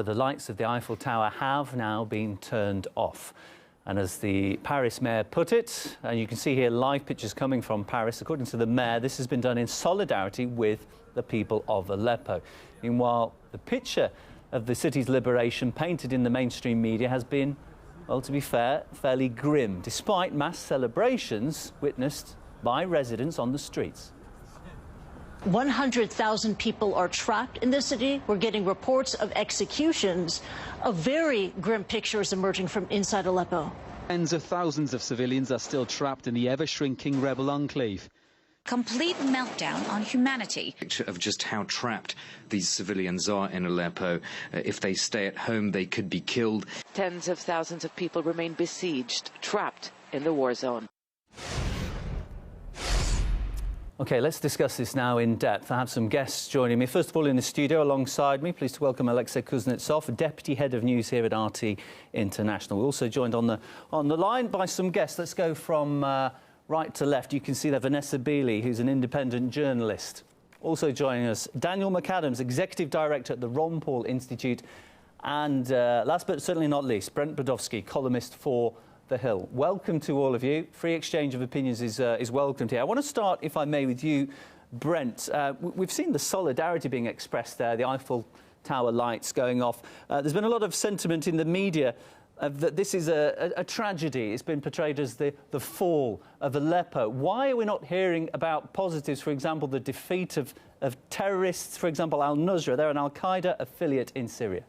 But the lights of the Eiffel Tower have now been turned off. And as the Paris mayor put it, and you can see here live pictures coming from Paris, according to the mayor, this has been done in solidarity with the people of Aleppo. Meanwhile, the picture of the city's liberation painted in the mainstream media has been, well, to be fair, fairly grim, despite mass celebrations witnessed by residents on the streets. 100,000 people are trapped in the city. We're getting reports of executions, of very grim pictures emerging from inside Aleppo. Tens of thousands of civilians are still trapped in the ever-shrinking rebel enclave. Complete meltdown on humanity. Picture of just how trapped these civilians are in Aleppo. If they stay at home, they could be killed. Tens of thousands of people remain besieged, trapped in the war zone. OK, let's discuss this now in depth. I have some guests joining me. First of all, in the studio alongside me, pleased to welcome Alexei Kuznetsov, Deputy Head of News here at RT International. We're also joined on the line by some guests. Let's go from right to left. You can see there Vanessa Beeley, who's an independent journalist. Also joining us, Daniel McAdams, Executive Director at the Ron Paul Institute. And last but certainly not least, Brent Brodowski, columnist for The Hill. Welcome to all of you. Free exchange of opinions is welcomed here. I want to start, if I may, with you, Brent. We've seen the solidarity being expressed there, the Eiffel Tower lights going off. There's been a lot of sentiment in the media that this is a tragedy. It's been portrayed as the fall of Aleppo. Why are we not hearing about positives, for example, the defeat of terrorists, for example, al-Nusra? They're an al-Qaeda affiliate in Syria.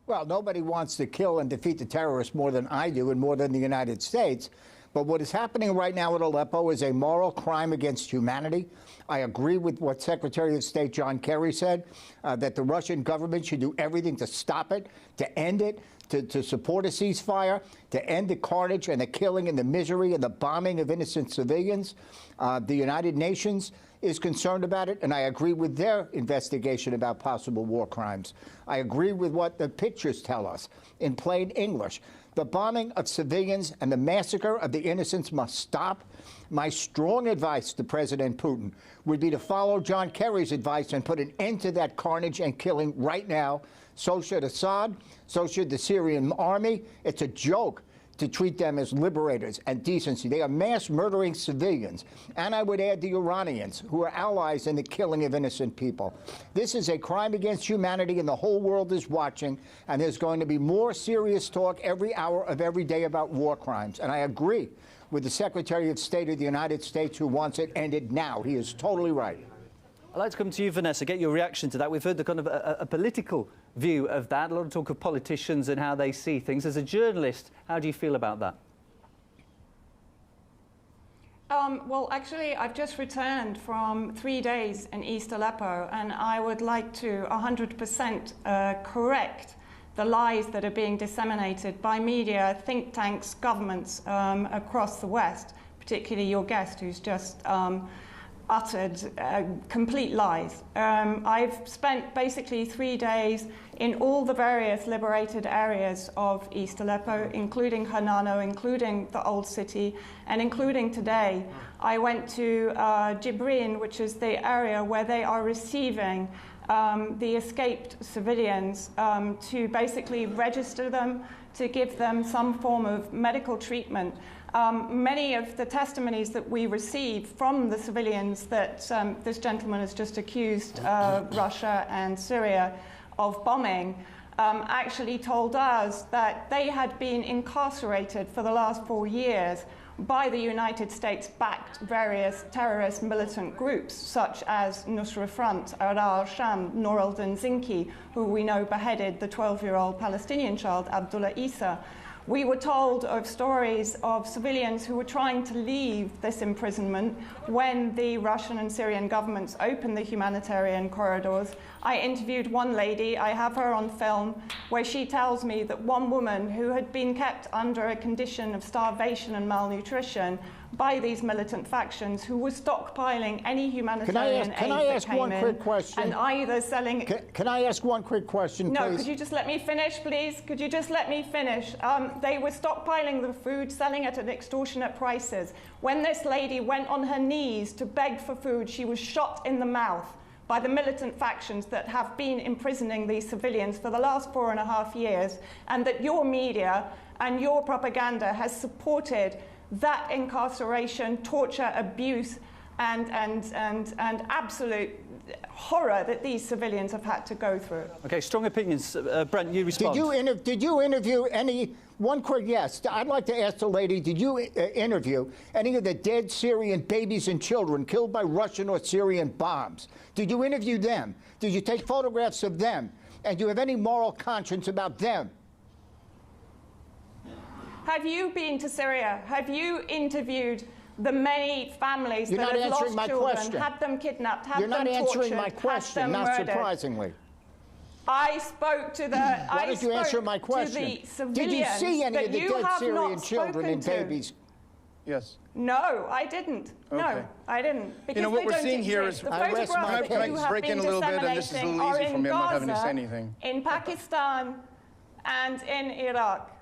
Well, nobody wants to kill and defeat the terrorists more than I do and more than the United States. But what is happening right now at Aleppo is a moral crime against humanity. I agree with what Secretary of State John Kerry said, that the Russian government should do everything to stop it, to end it, to support a ceasefire, to end the carnage and the killing and the misery and the bombing of innocent civilians. The United Nations is concerned about it, and I agree with their investigation about possible war crimes. I agree with what the pictures tell us in plain English. The bombing of civilians and the massacre of the innocents must stop. My strong advice to President Putin would be to follow John Kerry's advice and put an end to that carnage and killing right now. So should Assad, so should the Syrian army. It's a joke to treat them as liberators and decency. They are mass murdering civilians. And I would add the Iranians, who are allies in the killing of innocent people. This is a crime against humanity, and the whole world is watching. And there's going to be more serious talk every hour of every day about war crimes. And I agree with the Secretary of State of the United States, who wants it ended now. He is totally right. I'd like to come to you, Vanessa, get your reaction to that. We've heard the kind of a political view of that, a lot of talk of politicians and how they see things. As a journalist, how do you feel about that? Well, actually, I've just returned from 3 days in East Aleppo, and I would like to 100% correct the lies that are being disseminated by media, think tanks, governments across the West, particularly your guest who's just uttered complete lies. I've spent basically 3 days in all the various liberated areas of East Aleppo, including Hanano, including the Old City, and including today. I went to Jibrin, which is the area where they are receiving the escaped civilians to basically register them, to give them some form of medical treatment. Many of the testimonies that we receive from the civilians that this gentleman has just accused Russia and Syria of bombing actually told us that they had been incarcerated for the last 4 years by the United States-backed various terrorist militant groups, such as Nusra Front, al-Sham, Nour al-Din Zinki, who we know beheaded the 12-year-old Palestinian child, Abdullah Isa. We were told of stories of civilians who were trying to leave this imprisonment when the Russian and Syrian governments opened the humanitarian corridors. I interviewed one lady, I have her on film, where she tells me that one woman who had been kept under a condition of starvation and malnutrition by these militant factions, who were stockpiling any humanitarian aid Can I ask one quick question? And either selling... Can I ask one quick question, please? No, could you just let me finish, please? Could you just let me finish? They were stockpiling the food, selling it at extortionate prices. When this lady went on her knees to beg for food, she was shot in the mouth by the militant factions that have been imprisoning these civilians for the last 4.5 years, and that your media and your propaganda has supported that incarceration, torture, abuse, and absolute horror that these civilians have had to go through. Okay, strong opinions. Brent, you respond. Did you interview any, one quick yes, I'd like to ask the lady, did you interview any of the dead Syrian babies and children killed by Russian or Syrian bombs? Did you interview them? Did you take photographs of them? And do you have any moral conscience about them? Have you been to Syria? Have you interviewed the many families that have lost children, had them kidnapped, had them tortured, You're not answering my question, not surprisingly. I spoke to the. Why did you answer my question? To the civilians. Did you see any of the dead Syrian children and babies? Yes. No, I didn't. Okay. No, I didn't. Because you know what we're seeing here is. The photographs that you have break in been a little bit, and this is a little easy for me. I'm not having to say anything. In Pakistan, and in Iraq.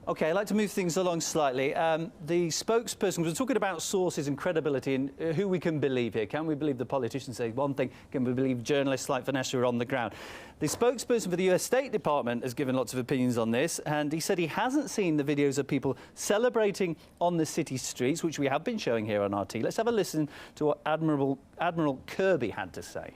Okay, I'd like to move things along slightly. The spokesperson was talking about sources and credibility and who we can believe here. Can we believe the politicians say one thing? Can we believe journalists like Vanessa who are on the ground? The spokesperson for the US State Department has given lots of opinions on this, and he said he hasn't seen the videos of people celebrating on the city streets, which we have been showing here on RT. Let's have a listen to what Admiral Kirby had to say.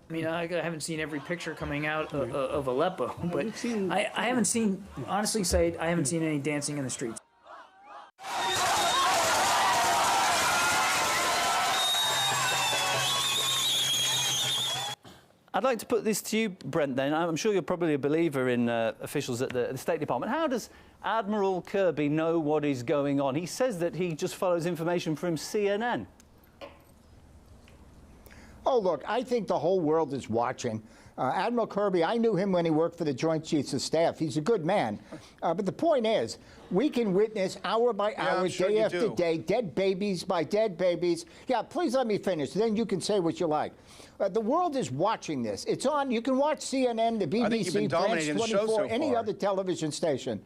I mean, I haven't seen every picture coming out of Aleppo, but I haven't seen, honestly, Said, I haven't seen any dancing in the streets. I'd like to put this to you, Brent, then. I'm sure you're probably a believer in officials at the State Department. How does Admiral Kirby know what is going on? He says that he just follows information from CNN. Oh, look, I think the whole world is watching. Admiral Kirby, I knew him when he worked for the Joint Chiefs of Staff. He's a good man. But the point is, we can witness hour by hour, day after day, dead babies by dead babies. Yeah, please let me finish. Then you can say what you like. The world is watching this. It's on. You can watch CNN, the BBC, France 24, any other television station.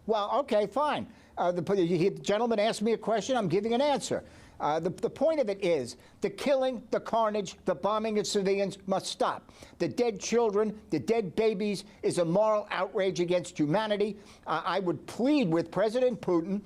Well, okay, fine. The gentleman asked me a question. I'm giving an answer. The point of it is the killing, the carnage, the bombing of civilians must stop. The dead children, the dead babies is a moral outrage against humanity. I would plead with President Putin,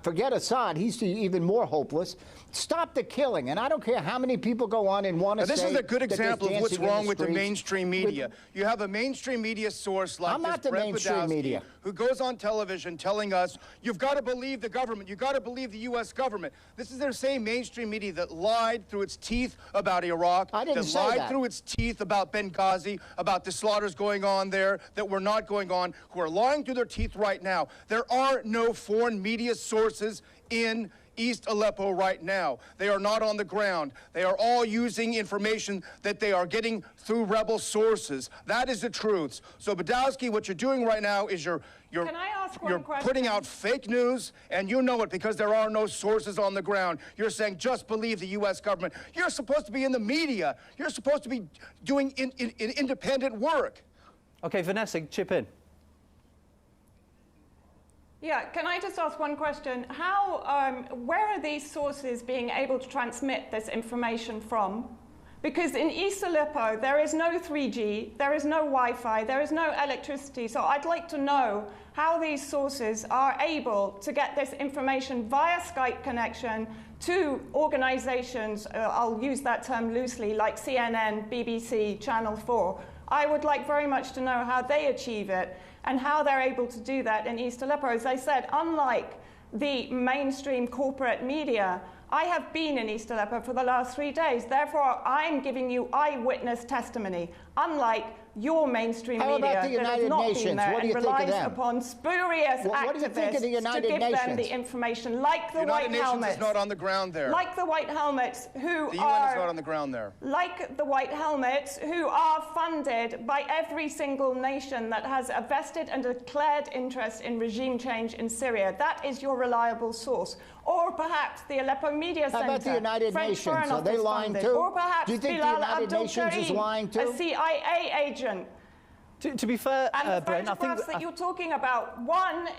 forget Assad, he's even more hopeless. Stop the killing, and I don't care how many people go on and want to say this is a good example of what's wrong with the mainstream media. You have a mainstream media source like this, Brent Podolsky, who goes on television telling us, you've got to believe the government, you've got to believe the U.S. government. This is their same mainstream media that lied through its teeth about Iraq, that lied through its teeth about Benghazi, about the slaughters going on there that were not going on, who are lying through their teeth right now. There are no foreign media sources in East Aleppo right now. They are not on the ground. They are all using information that they are getting through rebel sources. That is the truth. So, Podolsky, what you're doing right now is you're putting out fake news, and you know it because there are no sources on the ground. You're saying just believe the U.S. government. You're supposed to be in the media. You're supposed to be doing independent work. Okay, Vanessa, chip in. Yeah, can I just ask one question? Where are these sources being able to transmit this information from? Because in East Aleppo, there is no 3G, there is no Wi-Fi, there is no electricity. So I'd like to know how these sources are able to get this information via Skype connection to organizations, I'll use that term loosely, like CNN, BBC, Channel 4. I would like very much to know how they achieve it and how they're able to do that in East Aleppo. As I said, unlike the mainstream corporate media, I have been in East Aleppo for the last 3 days. Therefore, I'm giving you eyewitness testimony, unlike your mainstream media that has not been there and relies upon spurious activists to give them the information, like the White Helmets. The United Nations is not on the ground there. Like the White Helmets, who the are... UN is not on the ground there. Like the White Helmets, who are funded by every single nation that has a vested and declared interest in regime change in Syria. That is your reliable source. Or perhaps the Aleppo Media Center. How about the United Nations? Are they lying too? Or perhaps do you think the United Nations is lying too? A CIA agent. To be fair, and the Brent, I think that you're talking about, one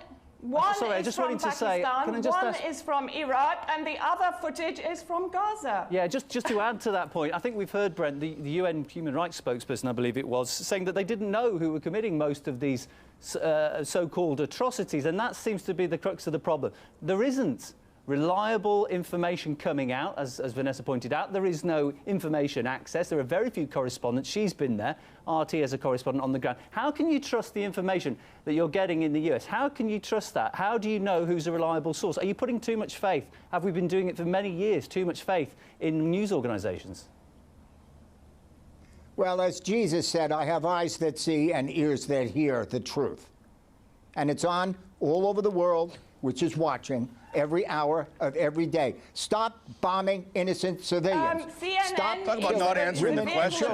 One Sorry, I is just from wanted to Pakistan, say, can I just one ask... is from Iraq, and the other footage is from Gaza. Yeah, just to add to that point, I think we've heard, Brent, the UN human rights spokesperson, I believe it was, saying that they didn't know who were committing most of these so-called atrocities, and that seems to be the crux of the problem. There isn't reliable information coming out, as Vanessa pointed out. There is no information access. There are very few correspondents. She's been there. RT as a correspondent on the ground. How can you trust the information that you're getting in the US? How can you trust that? How do you know who's a reliable source? Are you putting too much faith? Have we been doing it for many years, too much faith in news organisations? Well, as Jesus said, I have eyes that see and ears that hear the truth. And it's on all over the world, which is watching every hour of every day. Stop bombing innocent civilians. CNN Stop talking about not answering the question.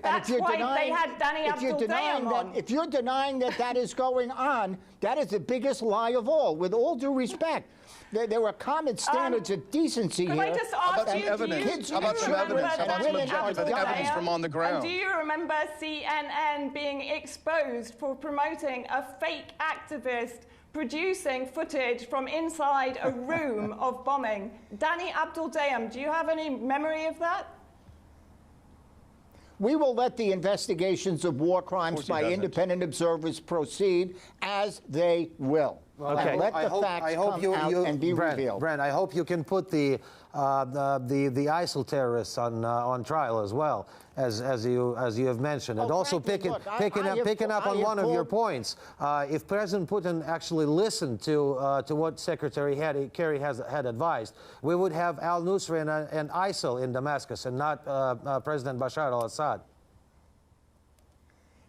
That's why they had Danny Abdul-Dayam on. If you're denying that is going on, that is the biggest lie of all. With all due respect, there were common standards of decency here. Can I just ask you, evidence? How about some evidence? How about some objective evidence from on the ground? And do you remember CNN being exposed for promoting a fake activist producing footage from inside a room of bombing? Danny Abdul-Dayam, do you have any memory of that? We will let the investigations of war crimes by independent observers proceed as they will. Well, okay. Let the facts come out and be revealed. Brent, I hope you can put the ISIL terrorists on trial as well, as you have mentioned, and also picking up on one of your points. If President Putin actually listened to what Secretary Kerry had advised, we would have al-Nusra and ISIL in Damascus, and not President Bashar al-Assad.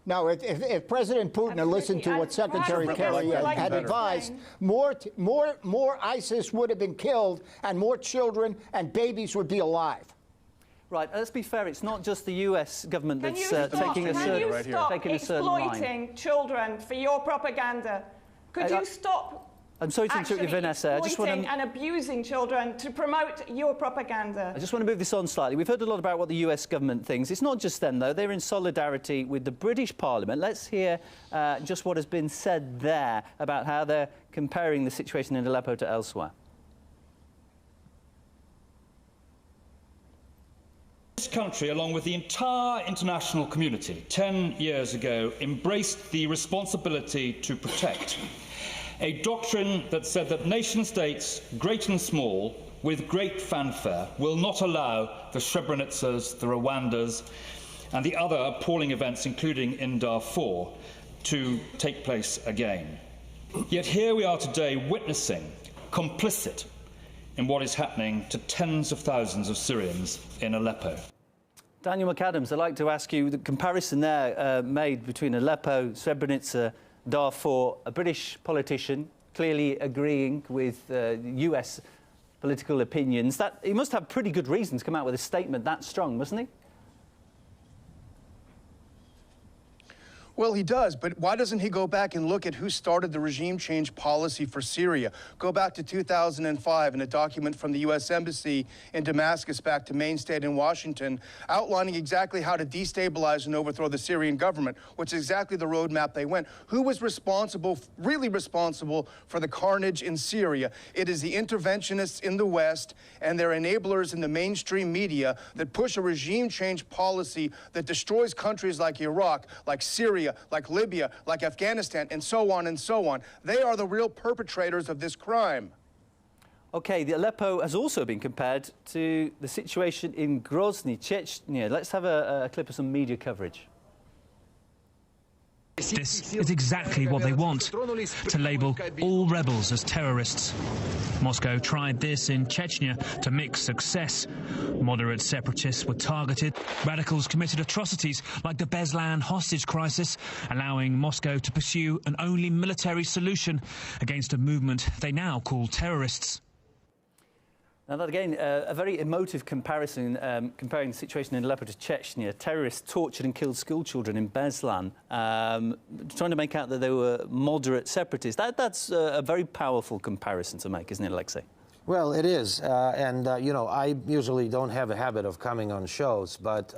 No, if President Putin had listened to what Secretary Kerry had advised, more ISIS would have been killed, and more children and babies would be alive. Right, let's be fair, it's not just the US government that's taking a certain line. Can you stop exploiting children for your propaganda? Could you stop I'm sorry to interrupt you, Vanessa. I just want to... and abusing children to promote your propaganda. I just want to move this on slightly. We've heard a lot about what the US government thinks. It's not just them, though. They're in solidarity with the British Parliament. Let's hear just what has been said there about how they're comparing the situation in Aleppo to elsewhere. This country, along with the entire international community, 10 years ago, embraced the responsibility to protect. A doctrine that said that nation-states, great and small, with great fanfare, will not allow the Srebrenicas, the Rwandas, and the other appalling events, including in Darfur, to take place again. Yet here we are today witnessing, complicit in what is happening to tens of thousands of Syrians in Aleppo. Daniel McAdams, I'd like to ask you the comparison there made between Aleppo, Srebrenica, Darfur, a British politician clearly agreeing with US political opinions. He must have pretty good reason to come out with a statement that strong, mustn't he? Well, he does, but why doesn't he go back and look at who started the regime change policy for Syria? Go back to 2005 in a document from the U.S. Embassy in Damascus back to Maine State in Washington, outlining exactly how to destabilize and overthrow the Syrian government, which is exactly the roadmap they went. Who was responsible, really responsible, for the carnage in Syria? It is the interventionists in the West and their enablers in the mainstream media that push a regime change policy that destroys countries like Iraq, like Syria, like Libya, like Afghanistan, and so on and so on. They are the real perpetrators of this crime. OK, the Aleppo has also been compared to the situation in Grozny, Chechnya. Let's have a clip of some media coverage. This is exactly what they want, to label all rebels as terrorists. Moscow tried this in Chechnya to mixed success. Moderate separatists were targeted. Radicals committed atrocities like the Beslan hostage crisis, allowing Moscow to pursue an only military solution against a movement they now call terrorists. Now, that again, a very emotive comparison, comparing the situation in Aleppo to Chechnya. Terrorists tortured and killed schoolchildren in Beslan, trying to make out that they were moderate separatists. That's a very powerful comparison to make, isn't it, Alexei? Well, it is, you know, I usually don't have a habit of coming on shows, but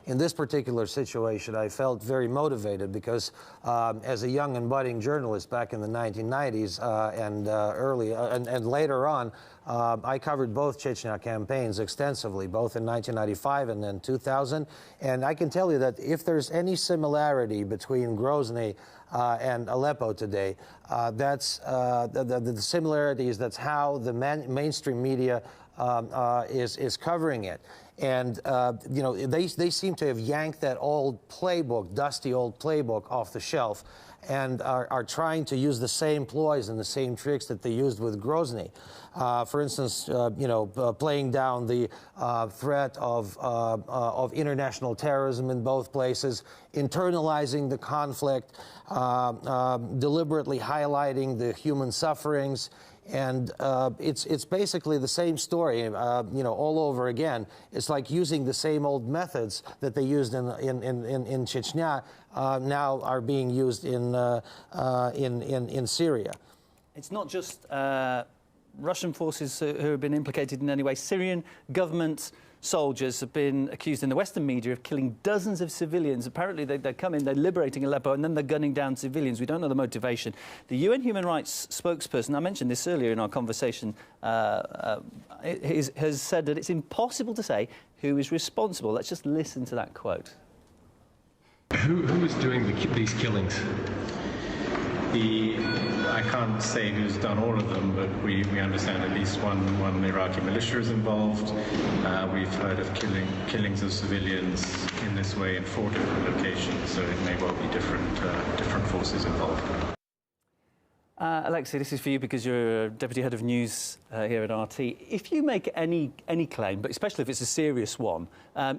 in this particular situation, I felt very motivated because as a young and budding journalist back in the 1990s and later on, I covered both Chechnya campaigns extensively, both in 1995 and then 2000, and I can tell you that if there's any similarity between Grozny and Aleppo today, that's the similarities. That's how the mainstream media is covering it, and you know, they seem to have yanked that old playbook, dusty old playbook, off the shelf, and are trying to use the same ploys and the same tricks that they used with Grozny. For instance, you know, playing down the threat of international terrorism in both places, internalizing the conflict, deliberately highlighting the human sufferings, and it's basically the same story, you know, all over again. It's like using the same old methods that they used in Chechnya now are being used in Syria. It's not just Russian forces who have been implicated in any way. Syrian government soldiers have been accused in the Western media of killing dozens of civilians. Apparently they come in, they're liberating Aleppo, and then they're gunning down civilians. We don't know the motivation. The UN human rights spokesperson, I mentioned this earlier in our conversation, has said that it's impossible to say who is responsible. Let's just listen to that quote. Who is doing these killings? I can't say who's done all of them, but we understand at least one Iraqi militia is involved. We've heard of killings of civilians in this way in 4 different locations, so it may well be different forces involved. Alexei, this is for you because you're Deputy Head of News here at RT. If you make any claim, but especially if it's a serious one,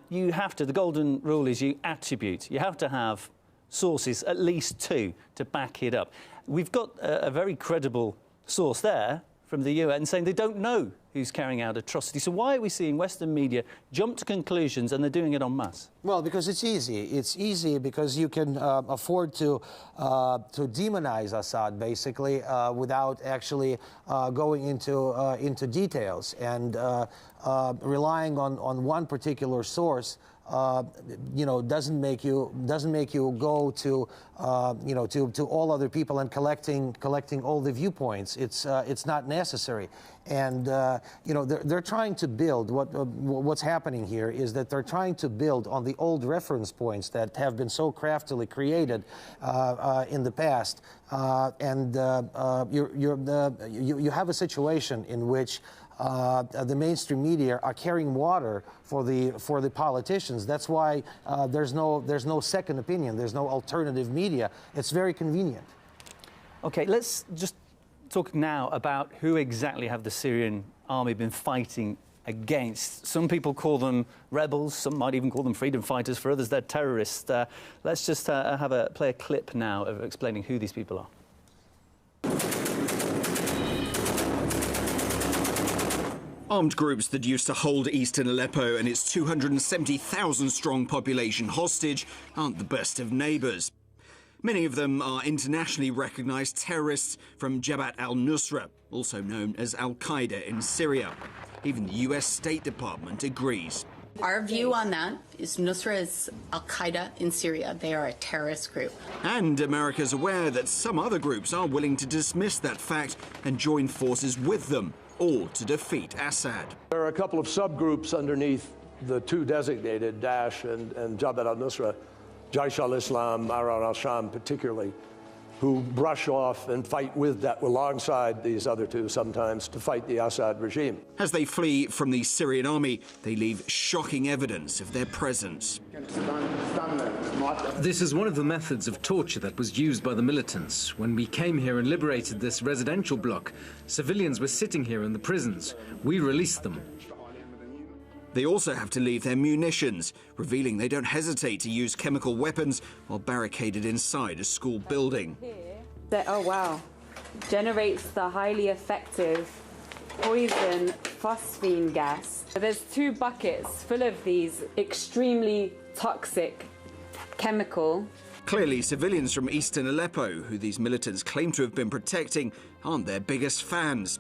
you have to, the golden rule is you attribute. You have to have sources, at least 2, to back it up. We've got a very credible source there from the UN saying they don't know who's carrying out atrocities. So why are we seeing Western media jump to conclusions, and they're doing it en masse? Well, because it's easy. It's easy because you can afford to demonize Assad, basically, without actually going into details, and relying on one particular source. You know, doesn't make you go to you know, to all other people and collecting all the viewpoints. It's not necessary, and you know, they're trying to build what's happening here is that they're trying to build on the old reference points that have been so craftily created in the past, and you have a situation in which the mainstream media are carrying water for the politicians. That's why there's no second opinion. There's no alternative media. It's very convenient. Okay, let's just talk now about who exactly have the Syrian army been fighting against. Some people call them rebels. Some might even call them freedom fighters. For others, they're terrorists. Let's just play a clip now of explaining who these people are. Armed groups that used to hold eastern Aleppo and its 270,000-strong population hostage aren't the best of neighbours. Many of them are internationally recognised terrorists from Jabhat al-Nusra, also known as al-Qaeda in Syria. Even the US State Department agrees. Our view on that is Nusra is al-Qaeda in Syria. They are a terrorist group. And America's aware that some other groups are willing to dismiss that fact and join forces with them, all to defeat Assad. There are a couple of subgroups underneath the 2 designated, Daesh and Jabhat al-Nusra, Jaish al-Islam, Arar al-Sham particularly, who brush off and fight alongside these other 2 sometimes to fight the Assad regime. As they flee from the Syrian army, they leave shocking evidence of their presence. This is one of the methods of torture that was used by the militants. When we came here and liberated this residential block, civilians were sitting here in the prisons. We released them. They also have to leave their munitions, revealing they don't hesitate to use chemical weapons while barricaded inside a school building. Oh wow, generates the highly effective poison phosphine gas. There's 2 buckets full of these extremely toxic chemical. Clearly, civilians from eastern Aleppo, who these militants claim to have been protecting, aren't their biggest fans.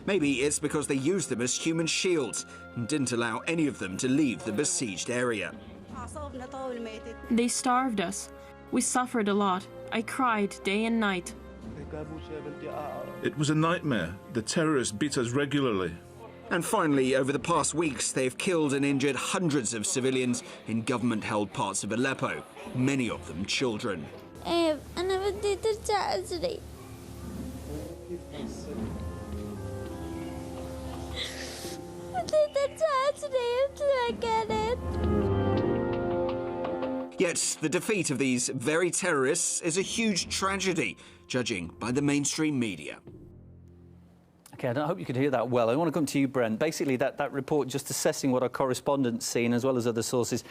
Maybe it's because they used them as human shields and didn't allow any of them to leave the besieged area. They starved us. We suffered a lot. I cried day and night. It was a nightmare. The terrorists beat us regularly. And finally, over the past weeks, they've killed and injured hundreds of civilians in government-held parts of Aleppo, many of them children. Yet the defeat of these very terrorists is a huge tragedy, judging by the mainstream media. OK, I hope you could hear that well. I want to come to you, Brent. Basically, that report just assessing what our correspondents seen, as well as other sources,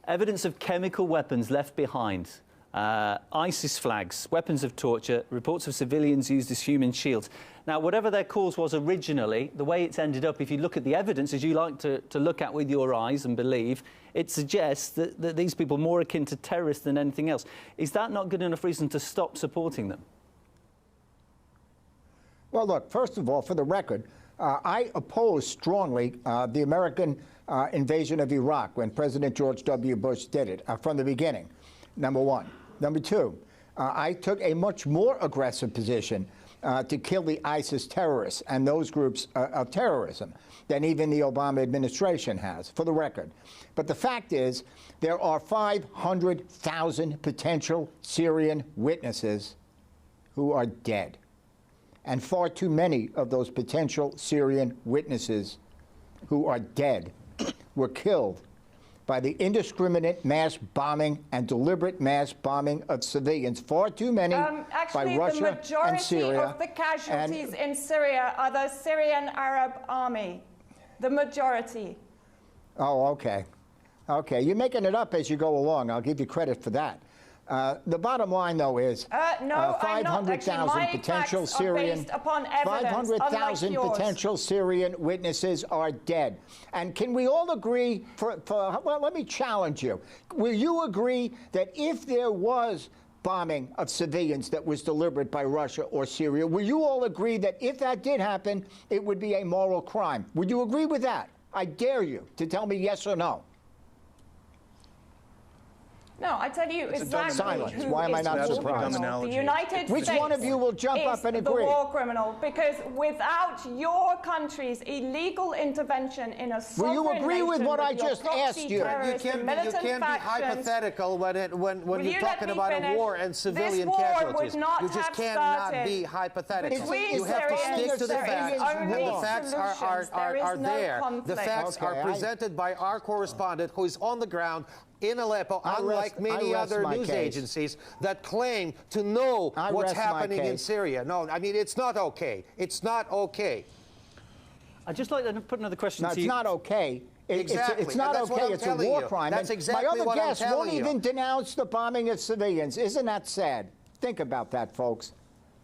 evidence of chemical weapons left behind, ISIS flags, weapons of torture, reports of civilians used as human shields. Now, whatever their cause was originally, the way it's ended up, if you look at the evidence, as you like to look at with your eyes and believe, it suggests that these people are more akin to terrorists than anything else. Is that not good enough reason to stop supporting them? Well, look, first of all, for the record, I oppose strongly the American invasion of Iraq when President George W. Bush did it from the beginning, number one. Number two, I took a much more aggressive position to kill the ISIS terrorists and those groups of terrorism than even the Obama administration has, for the record. But the fact is, there are 500,000 potential Syrian witnesses who are dead. And far too many of those potential Syrian witnesses who are dead were killed by the indiscriminate mass bombing and deliberate mass bombing of civilians. Far too many by Russia and Syria. Actually, the majority of the casualties in Syria are the Syrian Arab army. The majority. Oh, okay. Okay, you're making it up as you go along. I'll give you credit for that. The bottom line, though, is 500,000 potential Syrian 500,000 potential Syrian witnesses are dead. And can we all agree? Well, let me challenge you. Will you agree that if there was bombing of civilians that was deliberate by Russia or Syria, will you all agree that if that did happen, it would be a moral crime? Would you agree with that? I dare you to tell me yes or no. No, I tell you exactly silence. Why am I not surprised? The United States. Which one of you will jump up and agree? The war criminal, because without your country's illegal intervention in a sovereign nation, will you agree with what I just asked you? You can't be hypothetical when you're talking about a war and civilian casualties. You just cannot be hypothetical. You have to stick to the facts. And the facts are there. The facts are presented by our correspondent who is on the ground in Aleppo, unlike many other news agencies that claim to know what's happening in Syria. No, I mean, it's not okay. It's not okay. I'd just like to put another question to you. It's not okay. Exactly. It's not okay. It's a war crime. That's exactly what I'm telling you. My other guests won't even denounce the bombing of civilians. Isn't that sad? Think about that, folks.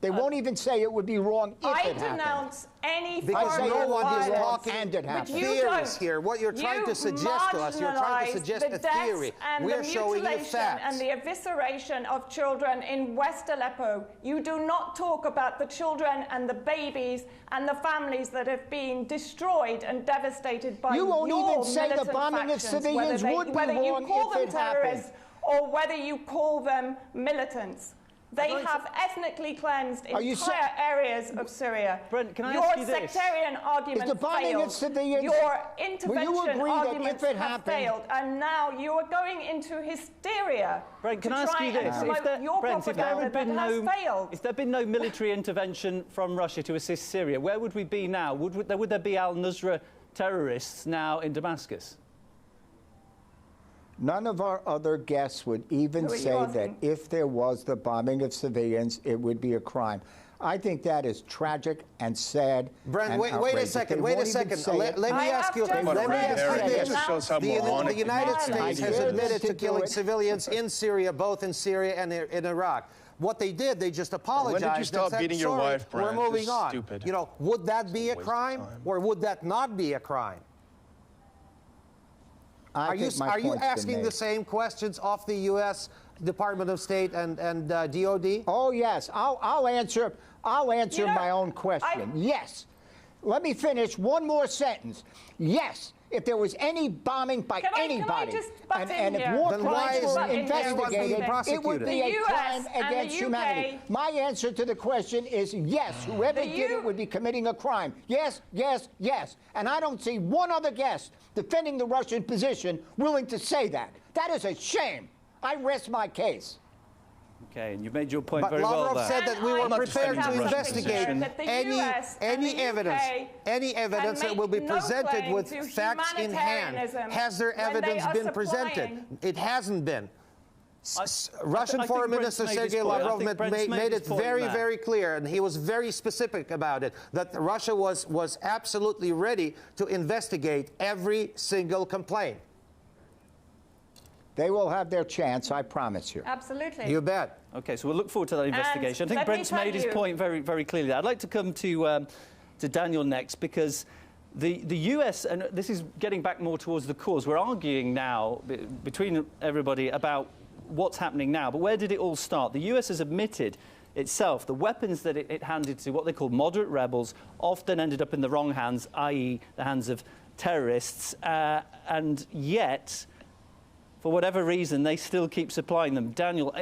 They won't even say it would be wrong if it happened. I denounce any form because no one is talking theories here. What you're trying to suggest to us, you're trying to suggest a theory. We're showing you facts. And the evisceration of children in West Aleppo. You do not talk about the children and the babies and the families that have been destroyed and devastated by you won't your even say the bombing of civilians would be wrong if it happened. Or whether you call them militants. They have ethnically cleansed entire areas of Syria. Brent, can I ask you this? Your sectarian argument failed. Your intervention arguments have failed. And now you are going into hysteria. Brent, can I ask you this? If there had been no military intervention from Russia to assist Syria, where would we be now? Would there be al-Nusra terrorists now in Damascus? None of our other guests would even say that if there was the bombing of civilians, it would be a crime. I think that is tragic and sad. Brent, wait a second. Let me ask you this. The United States has admitted to killing civilians in Syria, both in Syria and in Iraq. What they did, they just apologized. When did you stop beating your wife, Brent? We're moving on. Stupid. You know, would that be a crime, or would that not be a crime? Are you asking the same questions of the U.S. Department of State and DOD? Oh yes, I'll answer my own question. Yes, let me finish one more sentence. Yes, if there was any bombing by anybody, and if war crimes were investigated, it would be a crime against humanity. My answer to the question is yes, whoever did it would be committing a crime. Yes, yes, yes. And I don't see one other guest defending the Russian position willing to say that. That is a shame. I rest my case. Okay, and you've made your point but very Lavrov well there. said that we were prepared to investigate any evidence that will be presented with facts in hand. Has there evidence been presented? It hasn't been. Russian Foreign Minister Sergei Lavrov made it very, very clear, and he was very specific about it, that Russia was absolutely ready to investigate every single complaint. They will have their chance, I promise you. Absolutely. You bet. Okay, so we'll look forward to that investigation. I think Brent's made his point very, very clearly. I'd like to come to Daniel next, because the US, and this is getting back more towards the cause, we're arguing now between everybody about what's happening now, but where did it all start? The US has admitted itself the weapons that it handed to what they call moderate rebels often ended up in the wrong hands, i.e. the hands of terrorists, and yet, for whatever reason, they still keep supplying them. Daniel,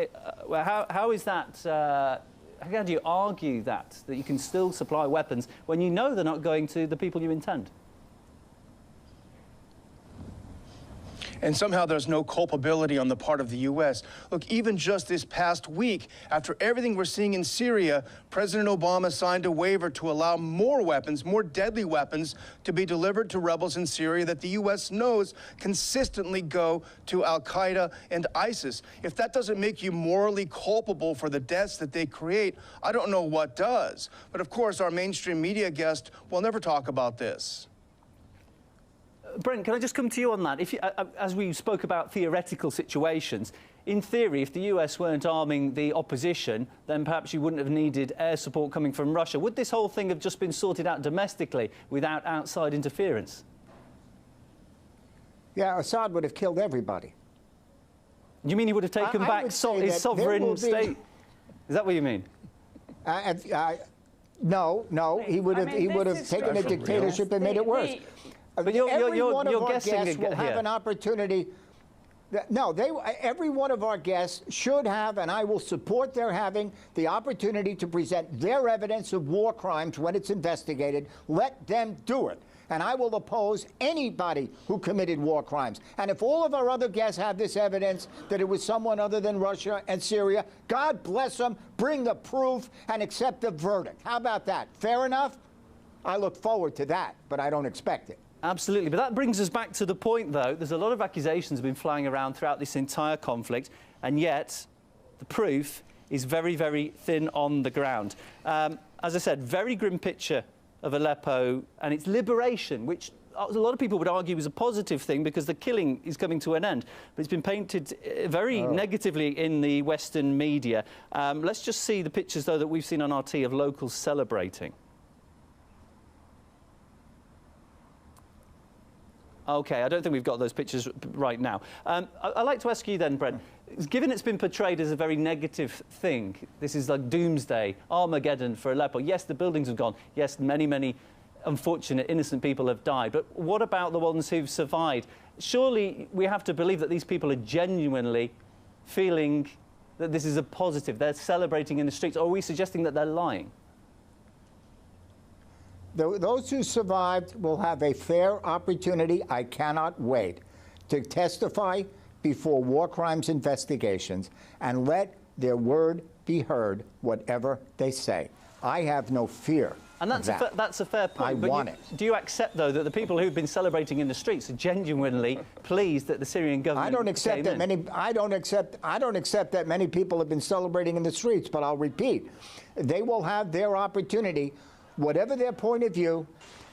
how is that, how do you argue that you can still supply weapons when you know they're not going to the people you intend? And somehow there's no culpability on the part of the U.S. Look, even just this past week, after everything we're seeing in Syria, President Obama signed a waiver to allow more weapons, more deadly weapons, to be delivered to rebels in Syria that the U.S. knows consistently go to al-Qaeda and ISIS. If that doesn't make you morally culpable for the deaths that they create, I don't know what does. But of course, our mainstream media guest will never talk about this. Brent, can I just come to you on that? If you, as we spoke about theoretical situations, in theory, if the US weren't arming the opposition, then perhaps you wouldn't have needed air support coming from Russia. Would this whole thing have just been sorted out domestically without outside interference? Yeah, Assad would have killed everybody. You mean he would have taken back his sovereign state? Is that what you mean? No, he would have taken a dictatorship and made it worse. But every one of our guessing guests will have an opportunity. No, every one of our guests should have, and I will support their having, the opportunity to present their evidence of war crimes when it's investigated. Let them do it. And I will oppose anybody who committed war crimes. And if all of our other guests have this evidence that it was someone other than Russia and Syria, God bless them, bring the proof, and accept the verdict. How about that? Fair enough? I look forward to that, but I don't expect it. Absolutely. But that brings us back to the point, though. There's a lot of accusations have been flying around throughout this entire conflict, and yet the proof is very, very thin on the ground. As I said, very grim picture of Aleppo and its liberation, which a lot of people would argue is a positive thing because the killing is coming to an end. But it's been painted very negatively in the Western media. Let's just see the pictures, though, that we've seen on RT of locals celebrating. OK, I don't think we've got those pictures right now. I'd like to ask you then, Brent, given it's been portrayed as a very negative thing, this is like doomsday, Armageddon for Aleppo. Yes, the buildings have gone. Yes, many, many unfortunate, innocent people have died. But what about the ones who've survived? Surely we have to believe that these people are genuinely feeling that this is a positive. They're celebrating in the streets. Or are we suggesting that they're lying? Those who survived will have a fair opportunity, I cannot wait, to testify before war crimes investigations and let their word be heard, whatever they say. I have no fear. And that's a fair point. I want it. Do you accept, though, that the people who've been celebrating in the streets are genuinely pleased that the Syrian government I don't accept that many people have been celebrating in the streets, but I'll repeat. They will have their opportunity, whatever their point of view,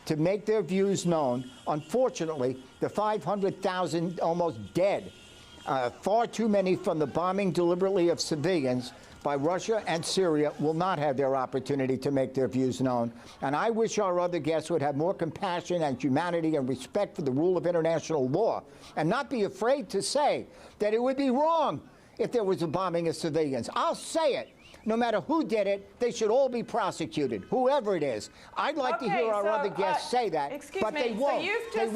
to make their views known. Unfortunately, the 500,000 almost dead, far too many from the bombing deliberately of civilians by Russia and Syria, will not have their opportunity to make their views known. And I wish our other guests would have more compassion and humanity and respect for the rule of international law and not be afraid to say that it would be wrong if there was a bombing of civilians. I'll say it. No matter who did it, they should all be prosecuted, whoever it is. I'd like to hear our other guests say that, but they won't. So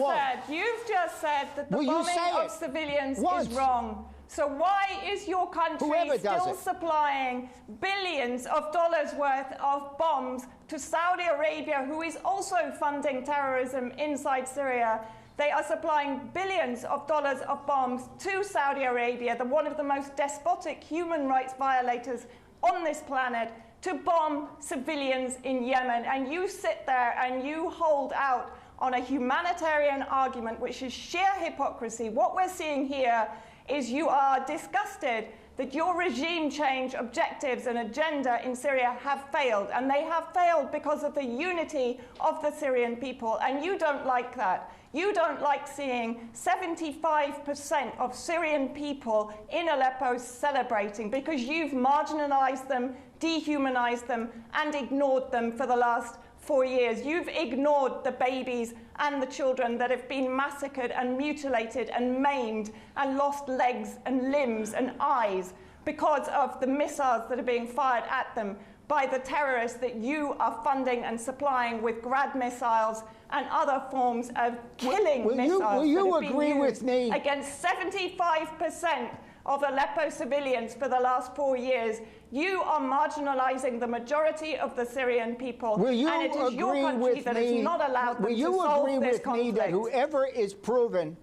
you've just said that the bombing of civilians is wrong. So why is your country still supplying billions of dollars worth of bombs to Saudi Arabia, who is also funding terrorism inside Syria? They are supplying billions of dollars of bombs to Saudi Arabia, one of the most despotic human rights violators on this planet, to bomb civilians in Yemen. And you sit there and you hold out on a humanitarian argument, which is sheer hypocrisy. What we're seeing here is you are disgusted that your regime change objectives and agenda in Syria have failed. And they have failed because of the unity of the Syrian people. And you don't like that. You don't like seeing 75% of Syrian people in Aleppo celebrating, because you've marginalized them, dehumanized them, and ignored them for the last 4 years. You've ignored the babies and the children that have been massacred and mutilated and maimed and lost legs and limbs and eyes because of the missiles that are being fired at them by the terrorists that you are funding and supplying with Grad missiles and other forms of killing missiles. Will you agree with me? Against 75% of Aleppo civilians for the last 4 years. You are marginalizing the majority of the Syrian people. Will you and it is your country that is not allowed them to solve this conflict. Will you agree with me that whoever is proven,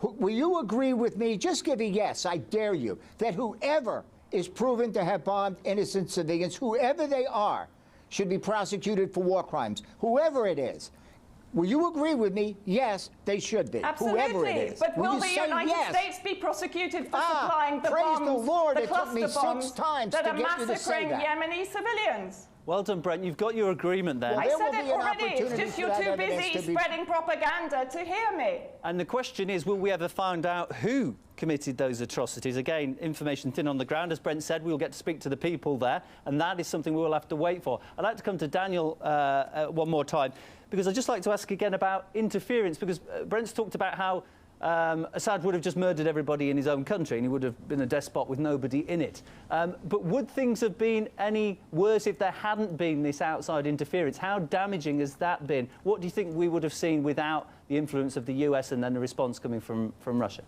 will you agree with me, just give a yes, I dare you, that whoever is proven to have bombed innocent civilians, whoever they are, should be prosecuted for war crimes, whoever it is. Will you agree with me? Yes, they should be. Absolutely. Whoever it is. But will the United States be prosecuted for supplying the bombs, the Lord, the cluster bombs that are massacring Yemeni civilians? Well done, Brent. You've got your agreement there. I said it already. It's just you're too busy spreading propaganda to hear me. And the question is, will we ever find out who committed those atrocities? Again, information thin on the ground. As Brent said, we'll get to speak to the people there, and that is something we will have to wait for. I'd like to come to Daniel one more time, because I'd just like to ask again about interference, because Brent's talked about how Assad would have just murdered everybody in his own country and he would have been a despot with nobody in it. But would things have been any worse if there hadn't been this outside interference? How damaging has that been? What do you think we would have seen without the influence of the US and then the response coming from Russia?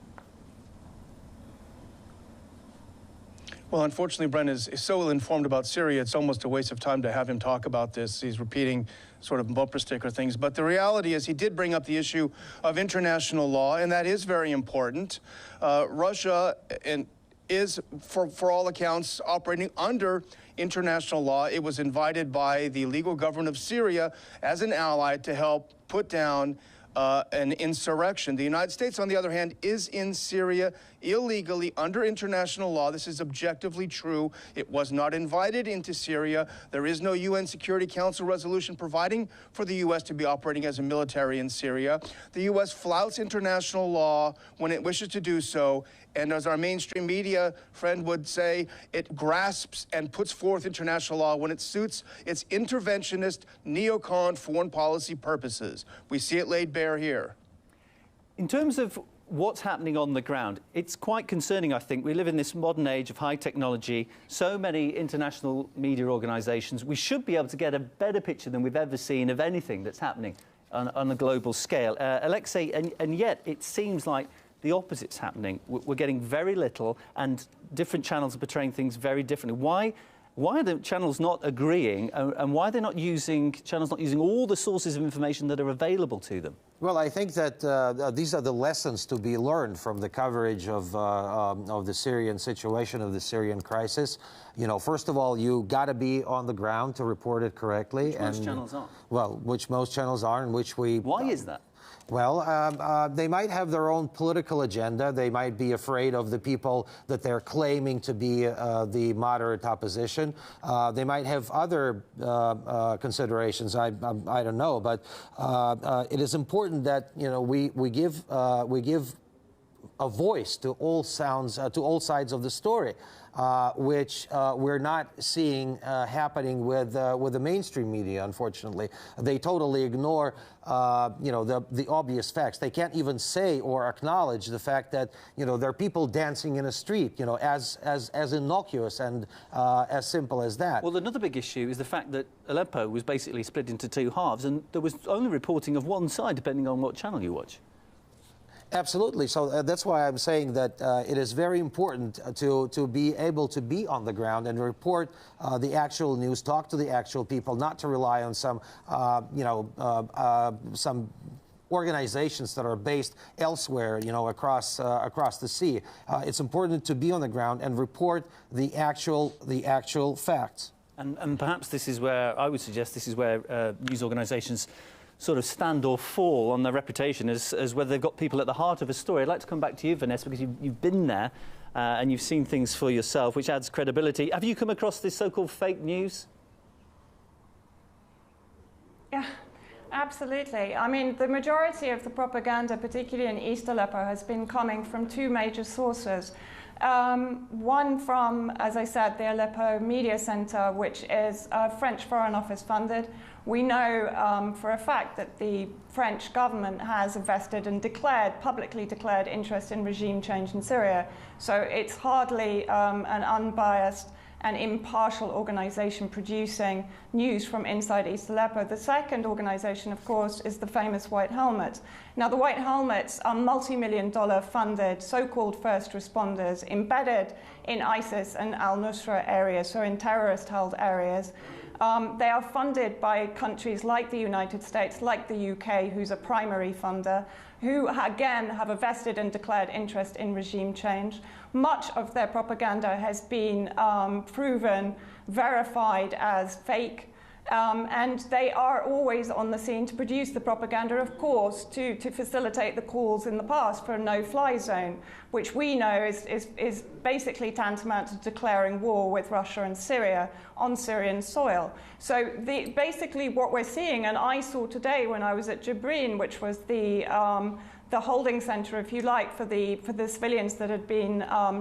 Well, unfortunately, Brent is so ill-informed about Syria, it's almost a waste of time to have him talk about this. He's repeating sort of bumper sticker things. But the reality is he did bring up the issue of international law, and that is very important. Russia is, for all accounts, operating under international law. It was invited by the legal government of Syria as an ally to help put down an insurrection. The United States, on the other hand, is in Syria illegally under international law. This is objectively true. It was not invited into Syria. There is no UN Security Council resolution providing for the U.S. to be operating as a military in Syria. The U.S. flouts international law when it wishes to do so, and as our mainstream media friend would say, it grasps and puts forth international law when it suits its interventionist, neocon foreign policy purposes. We see it laid bare here. In terms of what's happening on the ground, it's quite concerning, I think. We live in this modern age of high technology, so many international media organisations. We should be able to get a better picture than we've ever seen of anything that's happening on a global scale. Alexei, and yet it seems like the opposite's happening. We're getting very little, and different channels are portraying things very differently. Why are the channels not agreeing, and why are they not using all the sources of information that are available to them? Well, I think that these are the lessons to be learned from the coverage of the Syrian situation, of the Syrian crisis. You know, first of all, you got to be on the ground to report it correctly. Which most channels are. Well, which most channels are, and which we... Why is that? Well, they might have their own political agenda. They might be afraid of the people that they're claiming to be the moderate opposition. They might have other considerations. I don't know, but it is important that we give a voice to all sides of the story. which we're not seeing happening with the mainstream media, unfortunately. They totally ignore the obvious facts. They can't even say or acknowledge the fact that there are people dancing in a street, as innocuous and as simple as that. Well, another big issue is the fact that Aleppo was basically split into two halves, and there was only reporting of one side, depending on what channel you watch. Absolutely. So that's why I'm saying that it is very important to be able to be on the ground and report the actual news, talk to the actual people, not to rely on some, some organizations that are based elsewhere, across the sea. It's important to be on the ground and report the actual facts. And perhaps this is where I would suggest this is where news organisations sort of stand or fall on their reputation as whether they've got people at the heart of a story. I'd like to come back to you, Vanessa, because you've been there and you've seen things for yourself, which adds credibility. Have you come across this so-called fake news? Yeah, absolutely. I mean, the majority of the propaganda, particularly in East Aleppo, has been coming from two major sources. One from, as I said, the Aleppo Media Center, which is French Foreign Office funded. We know for a fact that the French government has a vested and publicly declared interest in regime change in Syria. So it's hardly an unbiased and impartial organization producing news from inside East Aleppo. The second organization, of course, is the famous White Helmets. Now, the White Helmets are multi-million-dollar funded so-called first responders embedded in ISIS and al-Nusra areas, so in terrorist-held areas. They are funded by countries like the United States, like the UK, who's a primary funder, who, again, have a vested and declared interest in regime change. Much of their propaganda has been proven, verified as fake, and they are always on the scene to produce the propaganda, of course, to facilitate the calls in the past for a no-fly zone, which we know is basically tantamount to declaring war with Russia and Syria on Syrian soil. So basically what we're seeing, and I saw today when I was at Jibrin, which was the holding center, if you like, for the civilians that had been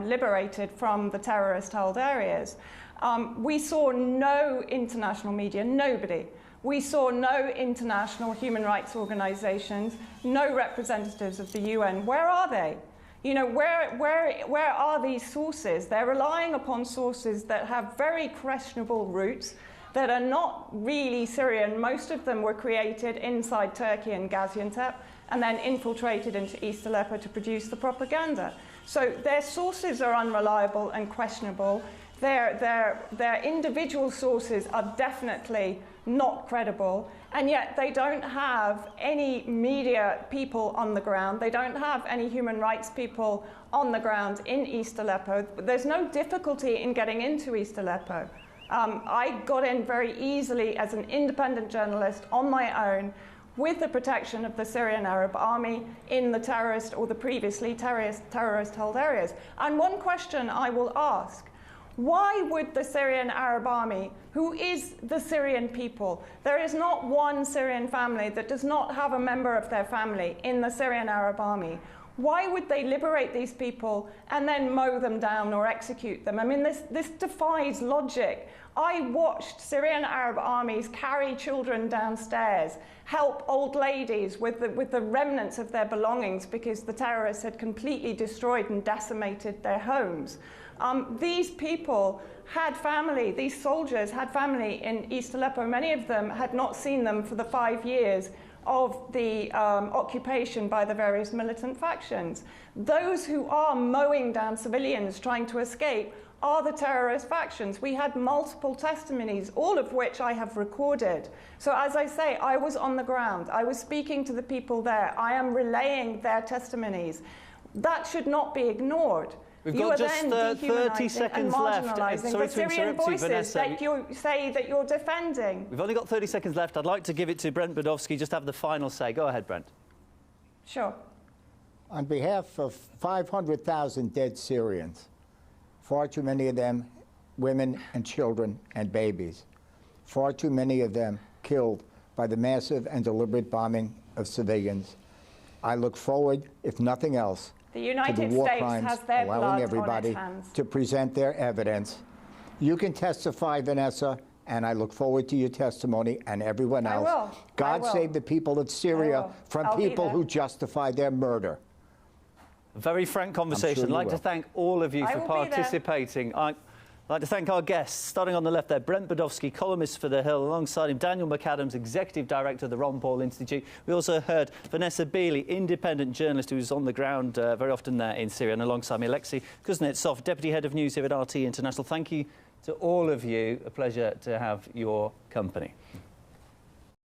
liberated from the terrorist-held areas. We saw no international media, nobody. We saw no international human rights organizations, no representatives of the UN. Where are they? Where are these sources? They're relying upon sources that have very questionable roots, that are not really Syrian. Most of them were created inside Turkey and Gaziantep, and then infiltrated into East Aleppo to produce the propaganda. So their sources are unreliable and questionable. Their individual sources are definitely not credible, and yet they don't have any media people on the ground. They don't have any human rights people on the ground in East Aleppo. There's no difficulty in getting into East Aleppo. I got in very easily as an independent journalist on my own, with the protection of the Syrian Arab Army in the terrorist or the previously terrorist-held areas. And one question I will ask: why would the Syrian Arab Army, who is the Syrian people, there is not one Syrian family that does not have a member of their family in the Syrian Arab Army, why would they liberate these people and then mow them down or execute them? I mean, this defies logic. I watched Syrian Arab armies carry children downstairs, help old ladies with the remnants of their belongings because the terrorists had completely destroyed and decimated their homes. These people had family, these soldiers had family in East Aleppo. Many of them had not seen them for the 5 years of the occupation by the various militant factions. Those who are mowing down civilians trying to escape are the terrorist factions. We had multiple testimonies, all of which I have recorded. So as I say, I was on the ground. I was speaking to the people there. I am relaying their testimonies. That should not be ignored. We've got just 30 seconds left. Sorry to interrupt you, Vanessa. That you say that you're defending. We've only got 30 seconds left. I'd like to give it to Brent Budowski, just have the final say. Go ahead, Brent. Sure. On behalf of 500,000 dead Syrians, far too many of them women and children and babies, far too many of them killed by the massive and deliberate bombing of civilians, I look forward, if nothing else, The to United the war States crimes, has their blood allowing on everybody its hands. to present their evidence. You can testify, Vanessa, and I look forward to your testimony and everyone else. I will. God save the people of Syria from people who justify their murder. Very frank conversation. I'd like to thank all of you for participating. I'd like to thank our guests, starting on the left there, Brent Badowski, columnist for The Hill, alongside him Daniel McAdams, Executive Director of the Ron Paul Institute. We also heard Vanessa Beeley, independent journalist who's on the ground very often there in Syria, and alongside me, Alexei Kuznetsov, Deputy Head of News here at RT International. Thank you to all of you. A pleasure to have your company.